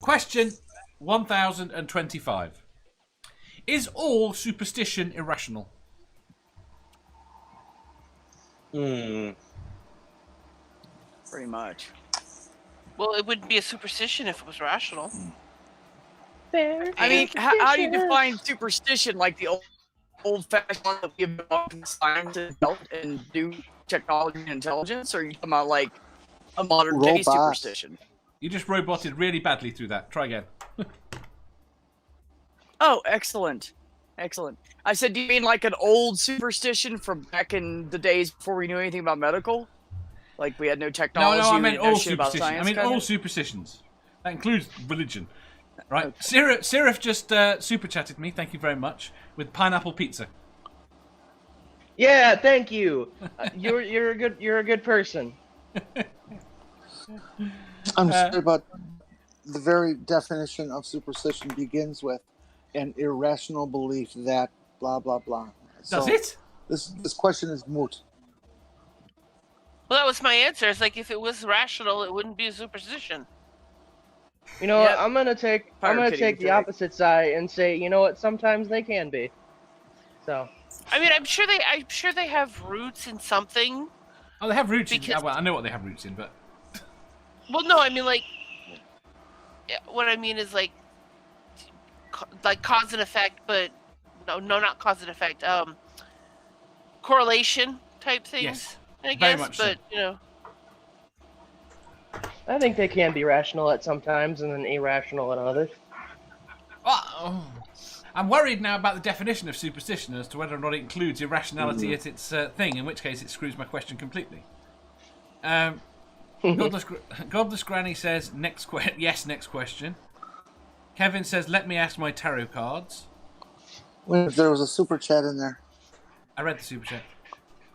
Question 1025. Is all superstition irrational? Hmm. Pretty much. Well, it wouldn't be a superstition if it was rational. I mean, how do you define superstition? Like the old-fashioned one that we have developed science and built and do technology and intelligence, or are you talking about like a modern-day superstition? You just roboted really badly through that. Try again. Oh, excellent. Excellent. I said, do you mean like an old superstition from back in the days before we knew anything about medical? Like we had no technology? No, I meant all superstitions. superstitions. I mean all superstitions. That includes religion. Right? Okay. Sirif just super chatted me, thank you very much, with pineapple pizza. Yeah, thank you. You're a good person. I'm sorry, but the very definition of superstition begins with an irrational belief that blah blah blah. Does it? This question is moot. Well, that was my answer. It's like if it was rational, it wouldn't be a superstition. You know what? I'm gonna take the opposite side and say, you know what? Sometimes they can be. So. I mean, I'm sure they have roots in something. Oh, they have roots in. Well, I know what they have roots in, but. Well, no, I mean like. What I mean is like cause and effect, but no, not cause and effect. Correlation type things. Yes. I guess, but so. you know. I think they can be rational at some times and then irrational at others. I'm worried now about the definition of superstition as to whether or not it includes irrationality at its thing, in which case it screws my question completely. Godless Granny says, yes, next question. Kevin says, let me ask my tarot cards. Well, there was a super chat in there. I read the super chat.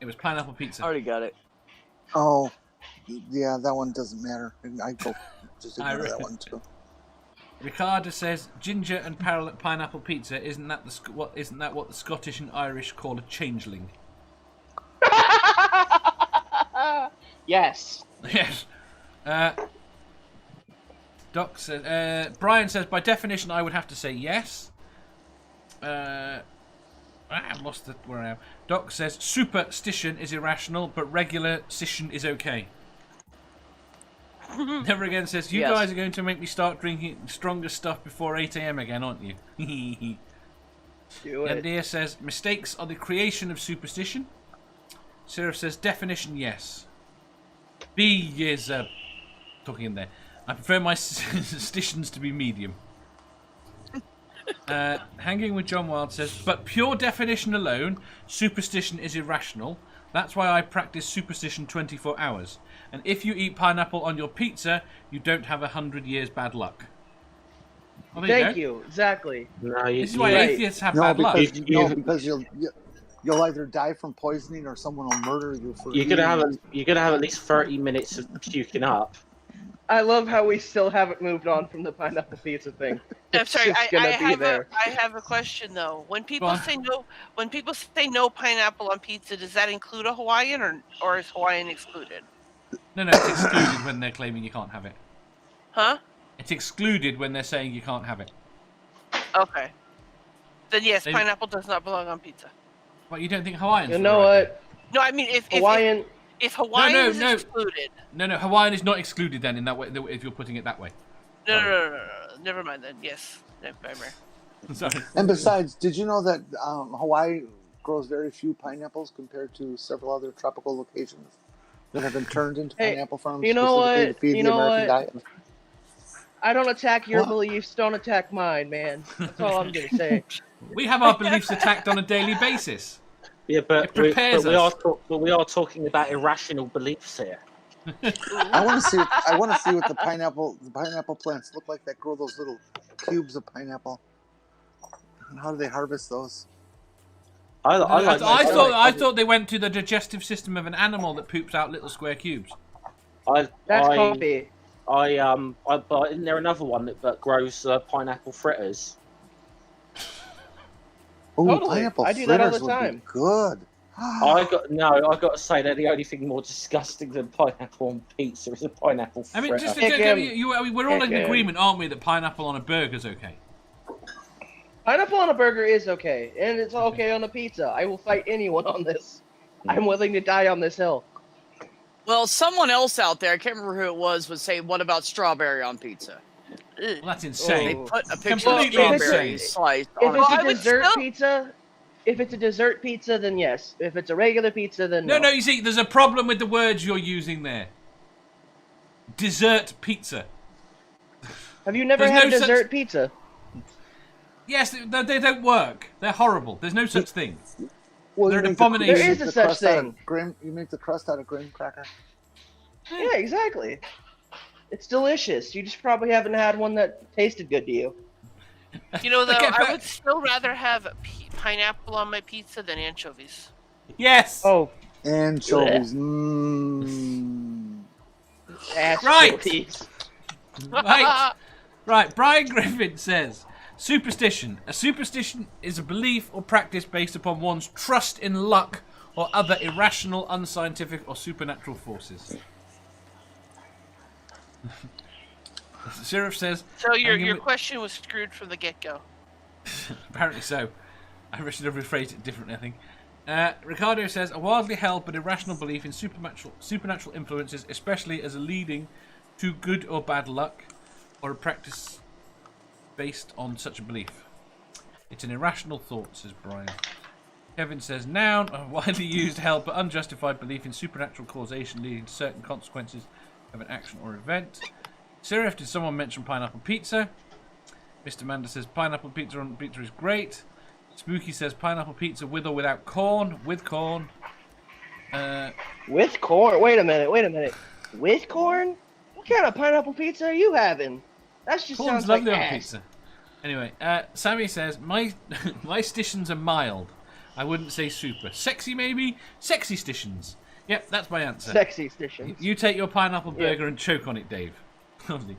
It was pineapple pizza. Already got it. Oh, yeah, that one doesn't matter. I go just ignore that one too. Ricardo says ginger and pineapple pizza. Isn't that what the Scottish and Irish call a changeling? Yes. Yes. Doc says. Brian says by definition I would have to say yes. I've lost where I am. Doc says superstition is irrational, but regular stition is okay. Never Again says, you guys are going to make me start drinking stronger stuff before 8 a.m. again, aren't you? Do it. Yandir says, mistakes are the creation of superstition. Sirif says, definition, yes. B is, talking in there. I prefer my stitions to be medium. Hanging with John Wild says, but pure definition alone, superstition is irrational. That's why I practice superstition 24 hours. And if you eat pineapple on your pizza, you don't have 100 years bad luck. Well, Thank you. Exactly. No, this is why atheists have bad luck. Because you'll either die from poisoning or someone will murder you for. You're gonna have at least 30 minutes of puking up. I love how we still haven't moved on from the pineapple pizza thing. I'm sorry. I have a question though. When people say no pineapple on pizza, does that include a Hawaiian or is Hawaiian excluded? No, it's excluded when they're claiming you can't have it. Huh? It's excluded when they're saying you can't have it. Okay. Then yes, pineapple does not belong on pizza. Well, you don't think Hawaiians? You know what? No, I mean if Hawaiian. If Hawaiian is excluded. No, Hawaiian is not excluded then in that way. If you're putting it that way. No. Never mind then. Yes. Never. Sorry. And besides, did you know that Hawaii grows very few pineapples compared to several other tropical locations that have been turned into pineapple farms? You know what? To feed the American diet? I don't attack your beliefs. Don't attack mine, man. That's all I'm gonna say. We have our beliefs attacked on a daily basis. Yeah, but we are talking about irrational beliefs here. I want to see what the pineapple plants look like that grow those little cubes of pineapple. And how do they harvest those? I thought they went to the digestive system of an animal that poops out little square cubes. That's coffee. Isn't there another one that grows pineapple fritters? Oh, Totally. pineapple I do that all the fritters would be time. good. I got to say that the only thing more disgusting than pineapple on pizza is a pineapple I mean, fritter. just to we're all in agreement, aren't we, that pineapple on a burger's okay? Pineapple on a burger is okay, and it's okay on a pizza. I will fight anyone on this. I'm willing to die on this hill. Well, someone else out there, I can't remember who it was, would say, "What about strawberry on pizza?" Well, that's insane. They put a picture of Completely strawberry insane. sliced If on it's a a dessert pizza, if it's a dessert pizza, then yes. If it's a regular pizza, then no. No, you see, there's a problem with the words you're using there. Dessert pizza. Have you never had a dessert pizza? Yes, they don't work. They're horrible. There's no such thing. Well, They're an abomination. There is a such thing. You make the crust out of graham cracker. Yeah, exactly. It's delicious. You just probably haven't had one that tasted good to you. You know, though, I would still rather have pineapple on my pizza than anchovies. Yes. Oh. Anchovies. Right. Brian Griffin says, superstition. A superstition is a belief or practice based upon one's trust in luck or other irrational, unscientific, or supernatural forces. Sirif says... So your question was screwed from the get-go. Apparently so. I should have rephrased it differently, I think. Ricardo says, a wildly held but irrational belief in supernatural influences, especially as a leading to good or bad luck, or a practice based on such a belief. It's an irrational thought, says Brian. Kevin says, noun, a widely used, held but unjustified belief in supernatural causation leading to certain consequences of an action or event. Sirif, did someone mention pineapple pizza? Mr. Manda says, pineapple pizza on pizza is great. Spooky says, pineapple pizza with or without corn? With corn. With corn? Wait a minute. With corn? What kind of pineapple pizza are you having? That just Corn's sounds like lovely on ass. pizza. Anyway, Sammy says, my stitions are mild. I wouldn't say super. Sexy, maybe? Sexy stitions. Yep, that's my answer. Sexy stitions. You take your pineapple burger and choke on it, Dave. Lovely.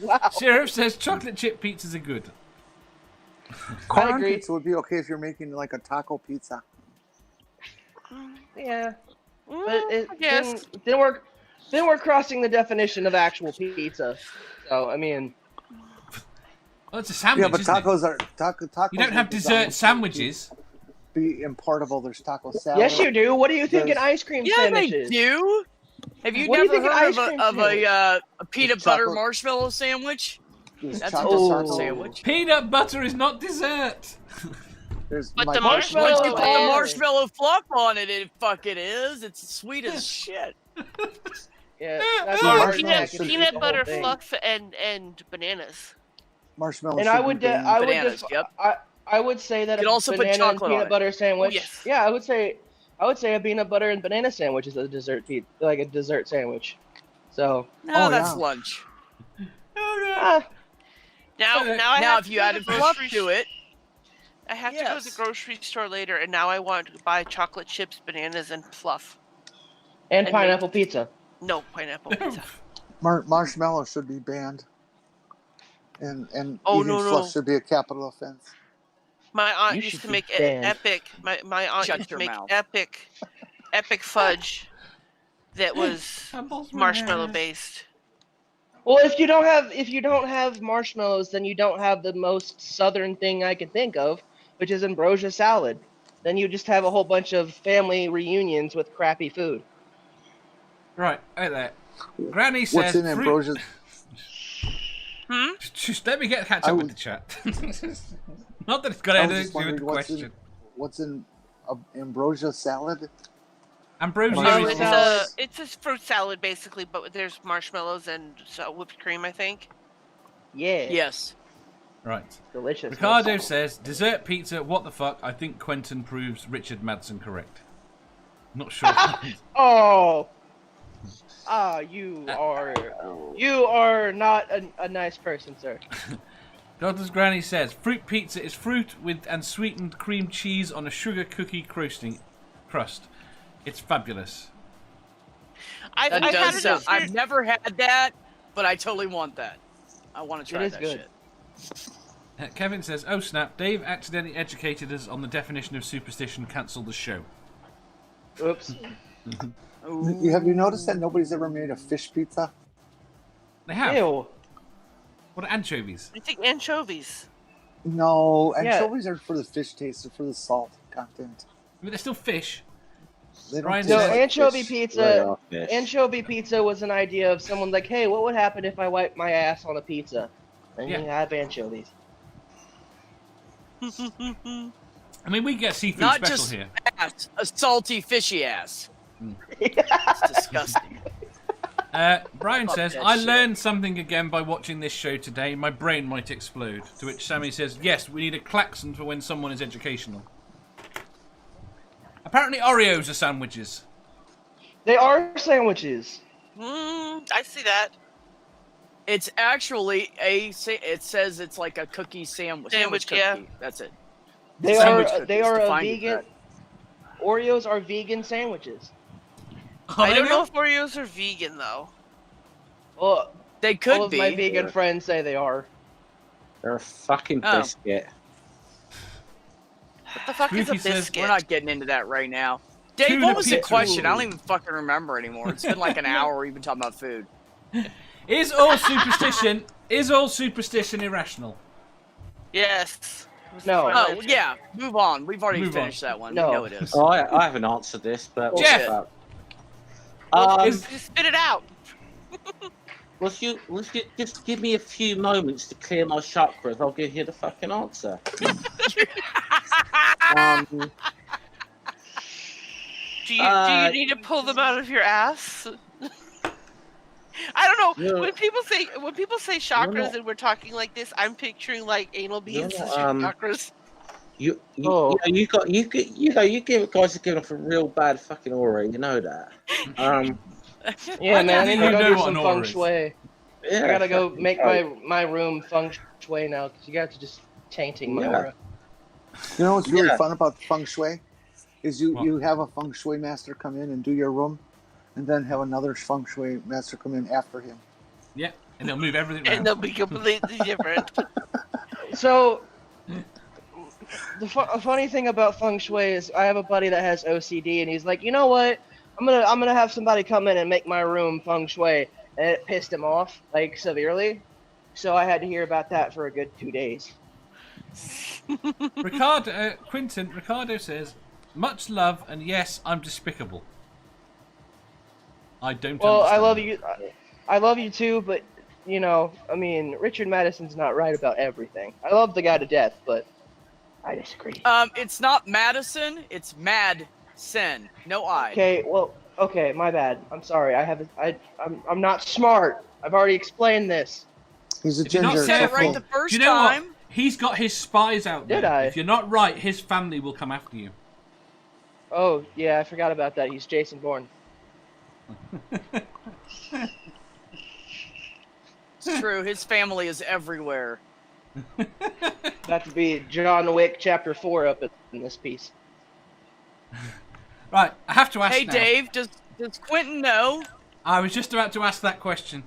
Wow. Sheriff says, chocolate chip pizzas are good. Corn pizza would be okay if you're making like a taco pizza. Yeah. But it Yes. didn't work. Then we're crossing the definition of actual pizza. So, I mean... Well, it's a sandwich, Yeah, but isn't tacos are... Tacos You don't have dessert sandwiches. Be importable. There's taco salad. Yes, you do. What do you think an ice cream sandwich is? Yeah, they do. Have you What do you never think heard an of a peanut butter marshmallow sandwich? There's That's a chocolate dessert taco. sandwich. Peanut butter is not dessert. There's But my the Once you marshmallow put the is. marshmallow fluff on it, it fucking is. It's sweet as shit. Yeah, that's So a Or hard marshmallow snack. should It's be peanut the butter whole thing. fluff and bananas. marshmallow. And I should would, be banned. Bananas, yep. I would say that You could a also put banana and chocolate on peanut it. butter sandwich. Yes. Yeah, I would say a peanut butter and banana sandwich is a dessert like a dessert sandwich. So No, Oh, that's yeah. lunch. ah, Now I Now, have if to you go to added the fluff grocery to it, I have to go to Yes. the grocery store later, and now I want to buy chocolate chips, bananas, and fluff. and And pineapple pizza. No pineapple pizza. Marshmallow should be banned. And Oh, eating no, fluff no. should be a capital offense. My aunt You used should to be make banned. epic. My aunt Shut used to your make mouth. epic fudge that was marshmallow based. Well, if you don't have marshmallows, then you don't have the most southern thing I can think of, which is ambrosia salad. Then you just have a whole bunch of family reunions with crappy food. Right, right there. Granny says, What's in ambrosia? Just let me catch up with the chat. Not that it's got I was anything just to do with wondering the question. what's in ambrosia salad? Ambrosia Marshmallow is salad. It's a fruit salad basically, but there's marshmallows and whipped cream, I think. Yeah. yes. right. Delicious. Ricardo says, dessert pizza, what the fuck? I think Quentin proves Richard Madsen correct. Not sure. Oh. You are not a nice person, sir. Godless Granny says, fruit pizza is fruit with and sweetened cream cheese on a sugar cookie crust. It's fabulous. I've That had does it sound. as I've never had that, but I totally want that. I want to try It is that good. shit. Kevin says, "Oh snap! Dave accidentally educated us on the definition of superstition. Cancel the show." Oops. Have you noticed that nobody's ever made a fish pizza? They have. Ew. What are anchovies? I think anchovies. No, Yeah. anchovies are for the fish taste, they're for the salt content. I mean, they're still fish. They don't Brian No, says- anchovy Fish. pizza. Right off fish. Anchovy pizza was an idea of someone like, hey, what would happen if I wiped my ass on a pizza? And Yeah. you have anchovies. I mean, we get seafood Not special just here. ass, a salty fishy ass. Hmm. It's disgusting. Brian Fuck says, that "I shit. learned something again by watching this show today. My brain might explode." To which Sammy says, "Yes, we need a klaxon for when someone is educational." Apparently, Oreos are sandwiches. They are sandwiches. I see that. It's actually it says it's like a cookie sandwich. Sandwich, cookie. yeah. That's it. They Sandwich are cookies, they are a define it vegan. Oreos are vegan sandwiches. I don't know if Oreos are vegan though. Well, They all could of be. my vegan friends say they are. They're a fucking Oh. biscuit. What the fuck is a Spooky says biscuit? We're not getting into that right now. Dave, Tuna what was the pizza. question? I don't even fucking remember anymore. It's been like an hour we've been talking about food. Is all superstition irrational? Yes. No. Oh, yeah. Move on. We've already Move on. finished that one. No. We know it is. Oh, I haven't answered this, but Jeff! Just spit it out. let's just give me a few moments to clear my chakras. I'll give you the fucking answer. Do you need to pull them out of your ass? I don't know. No. When people say chakras No. and we're talking like this, I'm picturing like anal beads No, as your chakras. You Oh. you give guys are giving off a real bad fucking aura. You know that. Yeah, I man, I think need you to go know do what some an feng aura is. shui. Yeah, I gotta go fucking make right. my room feng shui now, because you guys are just tainting my Yeah. aura. You know what's really Yeah. fun about feng shui? Is What? you have a feng shui master come in and do your room, and then have another feng shui master come in after him. Yeah, and they'll move everything And around. they'll be completely different. So, the funny thing about feng shui is I have a buddy that has OCD, and he's like, you know what? I'm gonna have somebody come in and make my room feng shui, and it pissed him off like severely. So I had to hear about that for a good 2 days. Ricardo says, "Much love, and yes, I'm despicable." I don't. Well, I understand. love you. I love you too, but you know, I mean, Richard Madison's not right about everything. I love the guy to death, but I disagree. It's not Madison. It's Madsen. No I. Okay, well, okay, my bad. I'm sorry. I'm not smart. I've already explained this. He's a If you're not ginger. You said it careful- right the first Do you know time. what? He's got his spies out there. Did I? If you're not right, his family will come after you. Oh, yeah, I forgot about that. He's Jason Bourne. It's true. His family is everywhere. That to be John Wick Chapter 4 up in this piece. Right, I have to ask Hey, now. Dave, does Quentin know? I was just about to ask that question.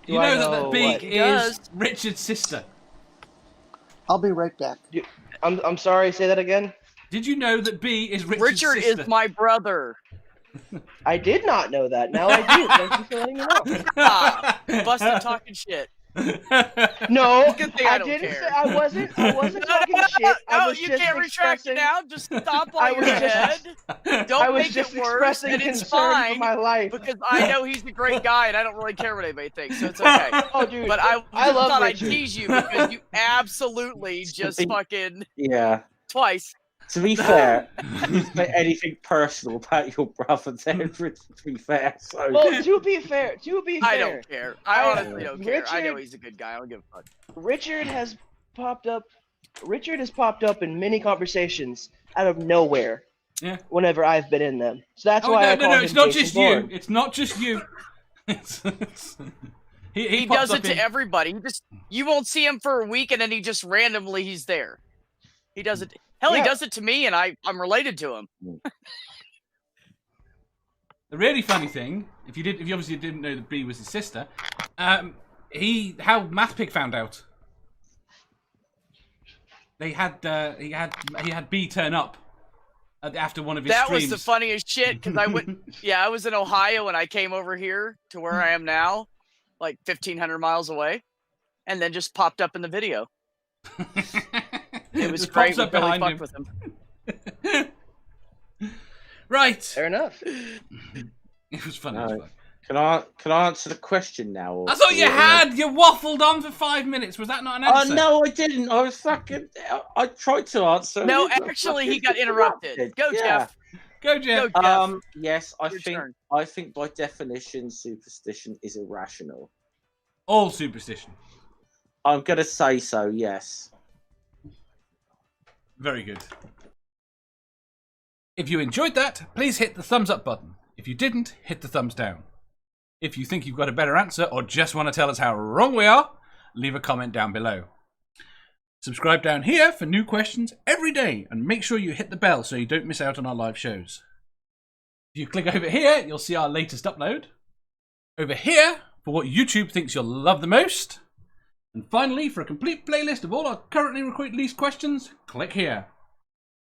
Do You I know that know the Bee what? He is does. Richard's sister. I'll be right back. I'm sorry, say that again? Did you know that Bee is Richard's Richard sister? is my brother. I did not know that. Now I do. Thank you for letting me know. Ah, busted talking shit. No, Good thing I don't didn't care. say I wasn't talking shit. I No, was you just can't retract expressing, it now. Just stop I on your was just- head. Don't I was make just it worse, expressing and it's concern fine for my life. because I know he's a great guy, and I don't really care what anybody thinks, so it's okay. Oh, dude, But I I love thought I'd Richard. tease you because you absolutely just fucking Yeah. twice. To be fair, you didn't say anything personal about your brother there, to be fair. So Well, to be fair, I don't care. I I- honestly don't care. I know Richard- he's a good guy. I don't give a fuck. Richard has popped up in many conversations out of nowhere. Yeah. Whenever I've been in them, so that's Oh, why I no, call him it's not Jason just Bourne. you. It's not just you. He He pops does up it to in- everybody. You won't see him for a week, and then he just randomly he's there. He does it. Hell, Yeah. he does it to me, and I'm related to him. The really funny thing, if you obviously didn't know that Bee was his sister, how MathPig found out. They had he had B turn up after one of his That streams. was the funniest shit because I went. Yeah, I was in Ohio and I came over here to where I am now, like 1,500 miles away, and then just popped up in the video. It was Just great. pops up We really behind fucked him. with him. Right. Fair enough. It was funny. No. As fuck. Can I answer the question now? Or, I thought you or- had. You waffled on for 5 minutes. Was that not an Oh answer? no, I didn't. I was fucking. I tried to answer. No, I got actually, he fucking got interrupted. Go, Yeah. Jeff. Go, Jeff. Go, Jeff. Yes, Your turn. I think by definition, superstition is irrational. All superstition. I'm gonna say so. Yes. Very good. If you enjoyed that, please hit the thumbs up button. If you didn't, hit the thumbs down. If you think you've got a better answer or just want to tell us how wrong we are, leave a comment down below. Subscribe down here for new questions every day and make sure you hit the bell so you don't miss out on our live shows. If you click over here, you'll see our latest upload. Over here, for what YouTube thinks you'll love the most. And finally, for a complete playlist of all our currently released questions, click here.